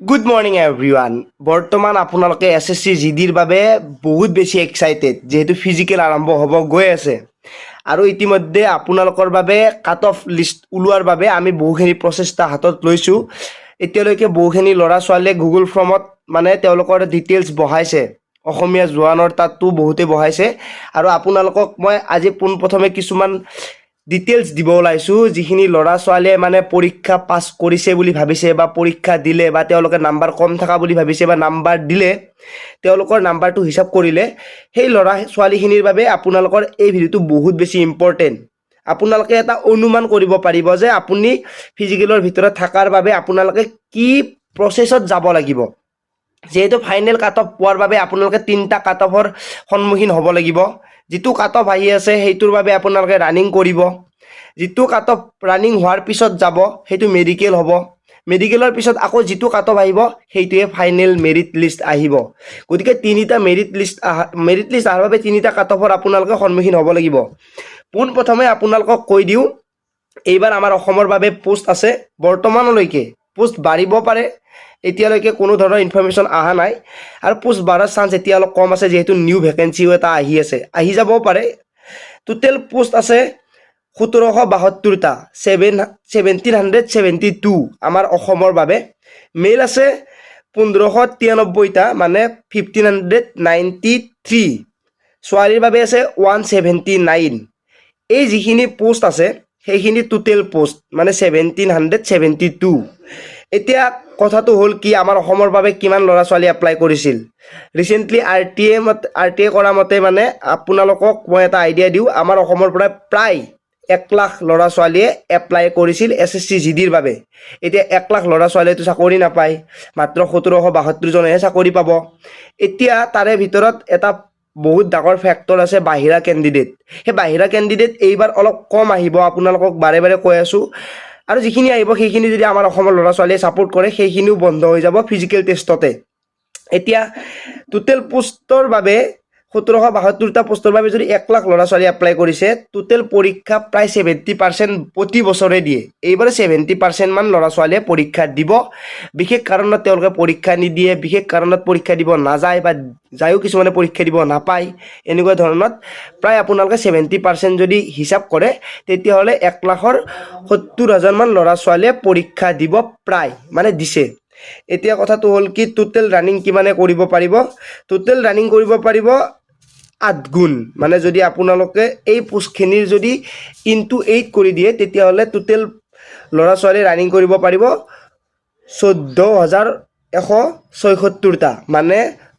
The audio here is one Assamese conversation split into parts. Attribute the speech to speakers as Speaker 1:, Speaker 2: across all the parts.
Speaker 1: Good morning everyone. বৰ্তমান আপোনালোকে এছএছচি জিডিৰ বাবে বহুত বেছি এক্সাইটেড, যিহেতু ফিজিকেল আৰম্ভ হ'ব গৈ আছে আৰু ইতিমধ্যে আপোনালোকৰ বাবে কাট অফ লিষ্ট ওলোৱাৰ বাবে আমি বহুখিনি প্ৰচেষ্টা হাতত লৈছোঁ। এতিয়ালৈকে বহুখিনি ল'ৰা ছোৱালীয়ে গুগল ফৰ্মত তেওঁলোকৰ ডিটেইলছ বহাইছে, অসমীয়া জোৱানৰ তাতো বহুতে বহাইছে আৰু আপোনালোকক মই আজি পোনপ্ৰথমে কিছুমান ডিটেইলছ দিব ওলাইছোঁ, যিখিনি ল'ৰা ছোৱালীয়ে পৰীক্ষা পাছ কৰিছে বুলি ভাবিছে বা পৰীক্ষা দিলে বা তেওঁলোকে নাম্বাৰ কম থকা বুলি ভাবিছে বা নাম্বাৰ দিলে তেওঁলোকৰ নাম্বাৰটো হিচাপ কৰিলে সেই ল'ৰা ছোৱালীখিনিৰ বাবে আপোনালোকৰ এই ভিডিঅ'টো বহুত বেছি ইম্পৰ্টেণ্ট। আপোনালোকে এটা অনুমান কৰিব পাৰিব যে আপুনি ফিজিকেলৰ ভিতৰত থকাৰ বাবে আপোনালোকে কি প্ৰচেছত যাব লাগিব। যেহেতু ফাইনেল কাট অফ পোৱাৰ বাবে আপোনালোকে 3টা কাট অফৰ সন্মুখীন হ'ব লাগিব। যিটো কাট অফ আহি আছে সেইটোৰ বাবে আপোনালোকে ৰানিং কৰিব। যিটো কাট অফ ৰানিং হোৱাৰ পিছত যাব সেইটো মেডিকেল হ'ব। মেডিকেলৰ পিছত আকৌ যিটো কাট অফ আহিব সেইটোৱে ফাইনেল মেৰিট লিষ্ট আহিব। গতিকে 3টা মেৰিট লিষ্ট অহাৰ বাবে 3টা কাট অফৰ আপোনালোকে সন্মুখীন হ'ব লাগিব। পোনপ্ৰথমে আপোনালোকক কৈ দিওঁ, এইবাৰ আমাৰ অসমৰ বাবে পোষ্ট আছে। বৰ্তমানলৈকে পোষ্ট বাঢ়িব পাৰে, এতিয়ালৈকে কোনো ধৰণৰ ইনফৰমেশ্যন অহা নাই আৰু পোষ্ট বাঢ়াৰ চান্স এতিয়া অলপ কম আছে, যিহেতু নিউ ভেকেঞ্চিও এটা আহি যাবও পাৰে। টোটেল পোষ্ট আছে 1772টা, 1772 আমাৰ অসমৰ বাবে। মেল আছে 1593টা, 1593। ছোৱালীৰ বাবে আছে 179। এই যিখিনি পোষ্ট আছে সেইখিনি টোটেল পোষ্ট 1772। এতিয়া কথাটো হ'ল কি, আমাৰ অসমৰ বাবে কিমান ল'ৰা ছোৱালী এপ্লাই কৰিছিল। ৰিচেণ্টলি আৰ টি এ কৰা মতে আপোনালোকক মই এটা আইডিয়া দিওঁ, আমাৰ অসমৰ পৰা প্ৰায় 1 লাখ ল'ৰা ছোৱালীয়ে এপ্লাই কৰিছিল এছএছচি জিডিৰ বাবে। এতিয়া 1 লাখ ল'ৰা ছোৱালীয়েতো চাকৰি নাপায়, মাত্ৰ 1772জনেহে চাকৰি পাব। এতিয়া তাৰে ভিতৰত এটা বহুত ডাঙৰ ফেক্টৰ আছে বাহিৰা কেণ্ডিডেট। সেই বাহিৰা কেণ্ডিডেট এইবাৰ অলপ কম আহিব, আপোনালোকক বাৰে বাৰে কৈ আছোঁ। আৰু যিখিনি আহিব সেইখিনি যদি আমাৰ অসমৰ ল'ৰা ছোৱালীয়ে ছাপোৰ্ট কৰে সেইখিনিও বন্ধ হৈ যাব ফিজিকেল টেষ্টতে। এতিয়া টোটেল পোষ্টৰ বাবে 1772টা পোষ্টৰ বাবে যদি 1 লাখ ল'ৰা ছোৱালী এপ্লাই কৰিছে, টোটেল পৰীক্ষা প্ৰায় 70% প্ৰতি বছৰে দিয়ে। এইবাৰ 70% মান ল'ৰা ছোৱালীয়ে পৰীক্ষা দিব। বিশেষ কাৰণত তেওঁলোকে পৰীক্ষা নিদিয়ে, বিশেষ কাৰণত পৰীক্ষা দিব নাযায় বা যায়ো কিছুমানে পৰীক্ষা দিব নাপায়। এনেকুৱা ধৰণত প্ৰায় আপোনালোকে 70% যদি হিচাপ কৰে তেতিয়াহ'লে 1,70,000 মান ল'ৰা ছোৱালীয়ে পৰীক্ষা দিব, প্ৰায় দিছে। এতিয়া কথাটো হ'ল কি, টোটেল ৰানিং কিমানে কৰিব পাৰিব? টোটেল ৰানিং কৰিব পাৰিব 8 গুণ। যদি আপোনালোকে এই পোষ্টখিনিৰ যদি ইনটু 8 কৰি দিয়ে তেতিয়াহ'লে টোটেল ল'ৰা ছোৱালী ৰানিং কৰিব পাৰিব 14,176টা,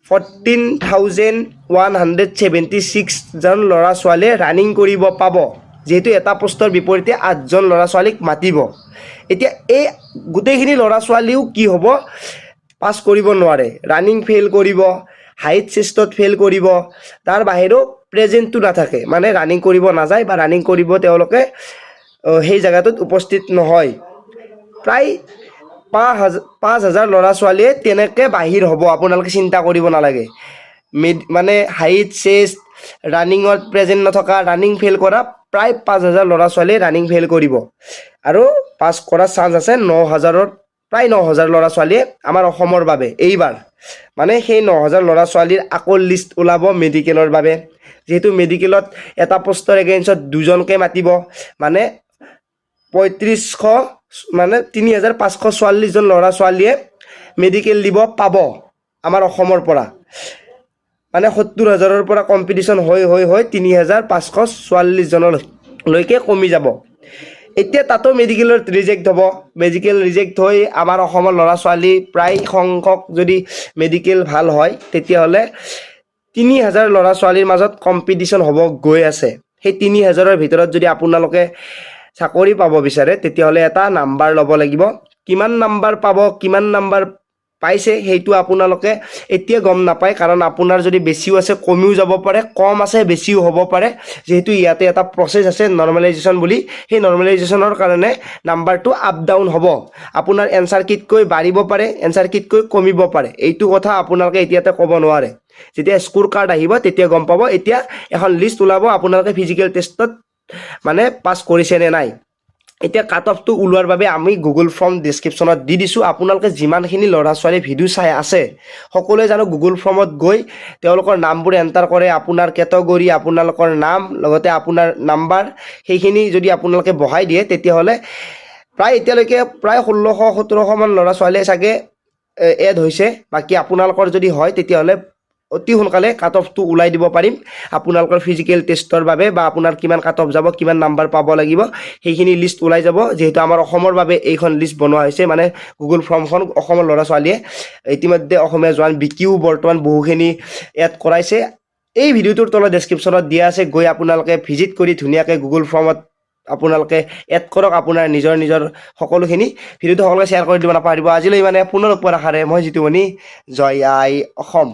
Speaker 1: 14,176 জন ল'ৰা ছোৱালীয়ে ৰানিং কৰিব পাব, যিহেতু এটা পোষ্টৰ বিপৰীতে 8জন ল'ৰা ছোৱালীক মাতিব। এতিয়া এই গোটেইখিনি ল'ৰা ছোৱালীও কি হ'ব, পাছ কৰিব নোৱাৰে, ৰানিং ফেইল কৰিব, হাইট চেষ্টত ফেইল কৰিব, তাৰ বাহিৰেও প্ৰেজেণ্টটো নাথাকে, ৰানিং কৰিব নাযায় বা ৰানিং কৰিব তেওঁলোকে সেই জেগাটোত উপস্থিত নহয়। প্ৰায় 5,000 ল'ৰা ছোৱালীয়ে তেনেকৈ বাহিৰ হ'ব, আপোনালোকে চিন্তা কৰিব নালাগে। হাইট চেষ্ট, ৰানিঙত প্ৰেজেণ্ট নথকা, ৰানিং ফেইল কৰা প্ৰায় 5,000 ল'ৰা ছোৱালীয়ে ৰানিং ফেইল কৰিব আৰু পাছ কৰাৰ চান্স আছে 9,000, প্ৰায় 9,000 ল'ৰা ছোৱালীয়ে আমাৰ অসমৰ বাবে এইবাৰ। সেই 9,000 ল'ৰা ছোৱালীৰ আকৌ লিষ্ট ওলাব মেডিকেলৰ বাবে, যিহেতু মেডিকেলত এটা পোষ্টৰ এগেইনষ্টত 2জনকৈ মাতিব, 3,544 জন ল'ৰা ছোৱালীয়ে মেডিকেল দিব পাব আমাৰ অসমৰ পৰা। 70,000ৰ পৰা কম্পিটিশ্যন হৈ 3,544 জনলৈকে কমি যাব। এতিয়া তাতো মেডিকেলত ৰিজেক্ট হ'ব, মেডিকেল ৰিজেক্ট হৈ আমাৰ অসমৰ ল'ৰা ছোৱালী প্ৰায় সংখ্যক যদি মেডিকেল ভাল হয় তেতিয়াহ'লে 3,000 ল'ৰা ছোৱালীৰ মাজত কম্পিটিশ্যন হ'ব গৈ আছে। সেই 3,000ৰ ভিতৰত যদি আপোনালোকে চাকৰি পাব বিচাৰে তেতিয়াহ'লে এটা নাম্বাৰ ল'ব লাগিব। কিমান নাম্বাৰ পাব, কিমান নাম্বাৰ পাইছে সেইটো আপোনালোকে এতিয়া গম নাপায়, কাৰণ আপোনাৰ যদি বেছিও আছে কমিও যাব পাৰে, কম আছে বেছিও হ'ব পাৰে, যিহেতু ইয়াতে এটা প্ৰচেছ আছে নৰ্মেলাইজেশ্যন বুলি। সেই নৰ্মেলাইজেশ্যনৰ কাৰণে নাম্বাৰটো আপ ডাউন হ'ব। আপোনাৰ এনচাৰ কিটকৈ বাঢ়িব পাৰে, এনচাৰ কিটকৈ কমিব পাৰে, এইটো কথা আপোনালোকে এতিয়াতে ক'ব নোৱাৰে। যেতিয়া স্ক'ৰ কাৰ্ড আহিব তেতিয়া গম পাব। এতিয়া এখন লিষ্ট ওলাব আপোনালোকে ফিজিকেল টেষ্টত পাছ কৰিছে নে নাই। এতিয়া কাট অফটো ওলোৱাৰ বাবে আমি গুগল ফৰ্ম ডেছক্ৰিপশ্যনত দি দিছোঁ। আপোনালোকে যিমানখিনি ল'ৰা ছোৱালী ভিডিঅ' চাই আছে সকলোৱে জানো গুগল ফৰ্মত গৈ তেওঁলোকৰ নামবোৰ এণ্টাৰ কৰে, আপোনাৰ কেটেগৰী, আপোনালোকৰ নাম, লগতে আপোনাৰ নাম্বাৰ, সেইখিনি যদি আপোনালোকে বহাই দিয়ে তেতিয়াহ'লে প্ৰায় এতিয়ালৈকে প্ৰায় 1600-1700 মান ল'ৰা ছোৱালীয়ে চাগে এড হৈছে। বাকী আপোনালোকৰ যদি হয় তেতিয়াহ'লে অতি সোনকালে কাট অফটো ওলাই দিব পাৰিম আপোনালোকৰ ফিজিকেল টেষ্টৰ বাবে, বা আপোনাৰ কিমান কাট অফ যাব, কিমান নাম্বাৰ পাব লাগিব সেইখিনি লিষ্ট ওলাই যাব। যিহেতু আমাৰ অসমৰ বাবে এইখন লিষ্ট বনোৱা হৈছে, মানে গুগল ফৰ্মখন অসমৰ ল'ৰা ছোৱালীয়ে ইতিমধ্যে অসমীয়া জোৱান বিকিও বৰ্তমান বহুখিনি এড কৰাইছে। এই ভিডিঅ'টোৰ তলত ডেছক্ৰিপশ্যনত দিয়া আছে, গৈ আপোনালোকে ভিজিট কৰি ধুনীয়াকৈ গুগল ফৰ্মত আপোনালোকে এড কৰক আপোনাৰ নিজৰ সকলোখিনি। ভিডিঅ'টো সকলোকে শ্বেয়াৰ কৰি দিব নাপাহৰিব। আজিলৈ মানে পুনৰ লগ পোৱাৰ আশাৰে মই জিতুমণি, জয় আই অসম।